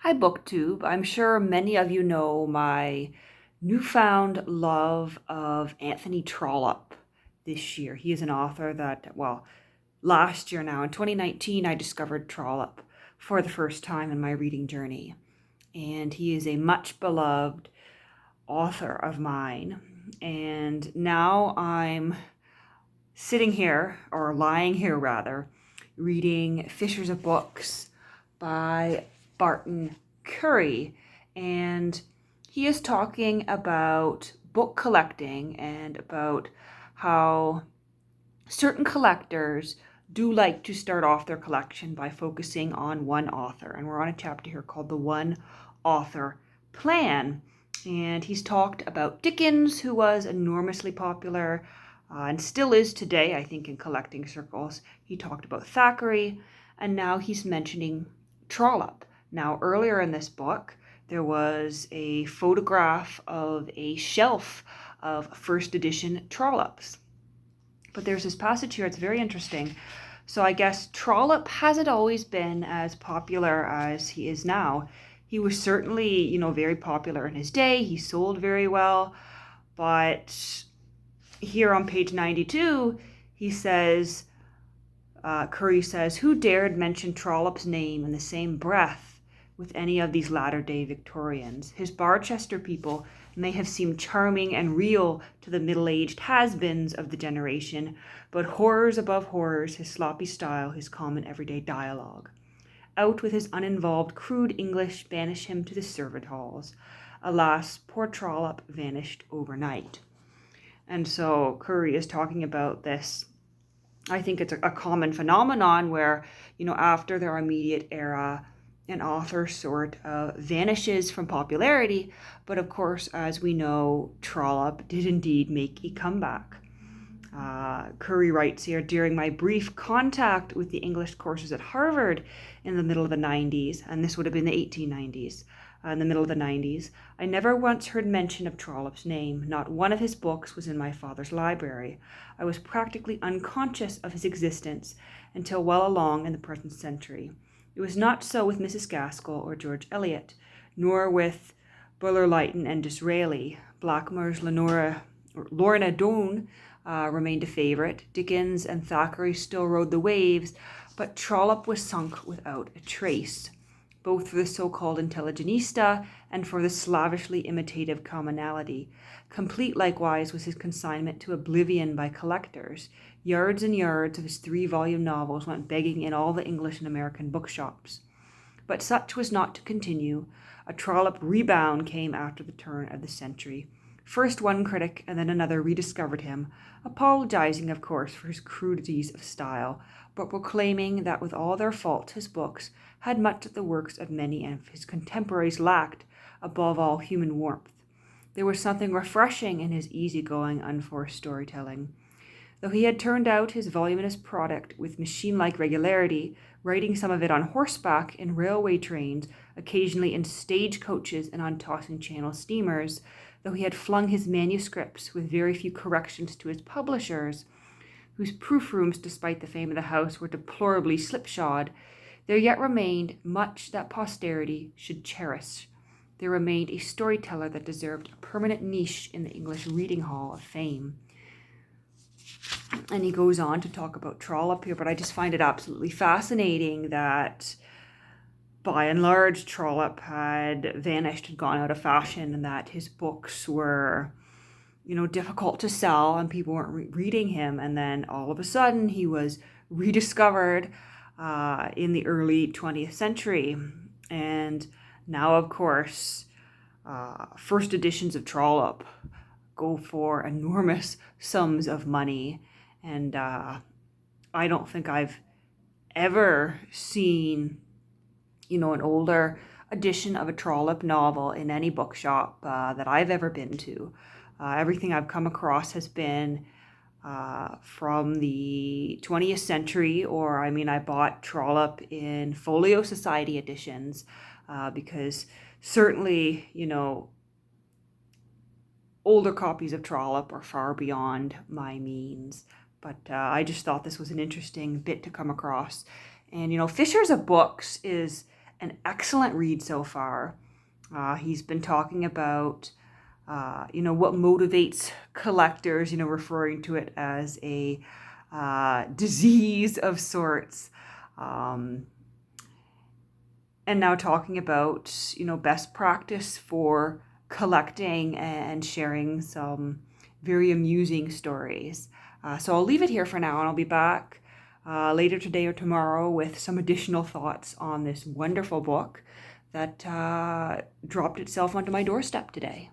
Hi, BookTube. I'm sure many of you know my newfound love of Anthony Trollope this year. He is an author that, last year now, in 2019, I discovered Trollope for the first time in my reading journey. And he is a much beloved author of mine. And now I'm sitting here, or lying here rather, reading Fishers of Books by Barton Curry. And he is talking about book collecting and about how certain collectors do like to start off their collection by focusing on one author. And we're on a chapter here called The One Author Plan. And he's talked about Dickens, who was enormously popular and still is today, I think, in collecting circles. He talked about Thackeray, and now he's mentioning Trollope. Now, earlier in this book, there was a photograph of a shelf of first edition Trollopes. But there's this passage here, it's very interesting. So I guess Trollope hasn't always been as popular as he is now. He was certainly, very popular in his day. He sold very well. But here on page 92, he says, Curry says, "Who dared mention Trollope's name in the same breath with any of these latter-day Victorians? His Barchester people may have seemed charming and real to the middle-aged has-beens of the generation, but horrors above horrors, his sloppy style, his common everyday dialogue. Out with his uninvolved, crude English, banish him to the servant halls. Alas, poor Trollope vanished overnight." And so Curry is talking about this. I think it's a common phenomenon where, after their immediate era, an author sort of vanishes from popularity. But of course, as we know, Trollope did indeed make a comeback. Curry writes here, "During my brief contact with the English courses at Harvard in the middle of the 90s, and this would have been the 1890s, in the middle of the 90s, I never once heard mention of Trollope's name. Not one of his books was in my father's library. I was practically unconscious of his existence until well along in the present century. It was not so with Mrs. Gaskell or George Eliot, nor with Bulwer Lytton and Disraeli. Blackmore's Lorna Doone remained a favorite. Dickens and Thackeray still rode the waves, but Trollope was sunk without a trace, both for the so-called intelligentista and for the slavishly imitative commonality. Complete likewise was his consignment to oblivion by collectors. Yards and yards of his 3-volume novels went begging in all the English and American bookshops. But such was not to continue. A Trollope rebound came after the turn of the century. First one critic and then another rediscovered him, apologizing, of course, for his crudities of style, but proclaiming that with all their faults his books had much that the works of many of his contemporaries lacked, above all human warmth. There was something refreshing in his easygoing, unforced storytelling. Though he had turned out his voluminous product with machine-like regularity, writing some of it on horseback, in railway trains, occasionally in stage-coaches and on tossing channel steamers, though he had flung his manuscripts with very few corrections to his publishers, whose proof-rooms, despite the fame of the house, were deplorably slipshod, there yet remained much that posterity should cherish. There remained a storyteller that deserved a permanent niche in the English reading hall of fame." And he goes on to talk about Trollope here, but I just find it absolutely fascinating that by and large Trollope had vanished, had gone out of fashion, and that his books were, difficult to sell and people weren't reading him. And then all of a sudden he was rediscovered in the early 20th century. And now, of course, first editions of Trollope go for enormous sums of money. And I don't think I've ever seen, an older edition of a Trollope novel in any bookshop that I've ever been to. Everything I've come across has been from the 20th century, or I bought Trollope in Folio Society editions because certainly, older copies of Trollope are far beyond my means. But I just thought this was an interesting bit to come across. And, Fishers of Books is an excellent read so far. He's been talking about, what motivates collectors, referring to it as a disease of sorts. And now talking about, best practice for collecting and sharing some very amusing stories. So I'll leave it here for now, and I'll be back later today or tomorrow with some additional thoughts on this wonderful book that dropped itself onto my doorstep today.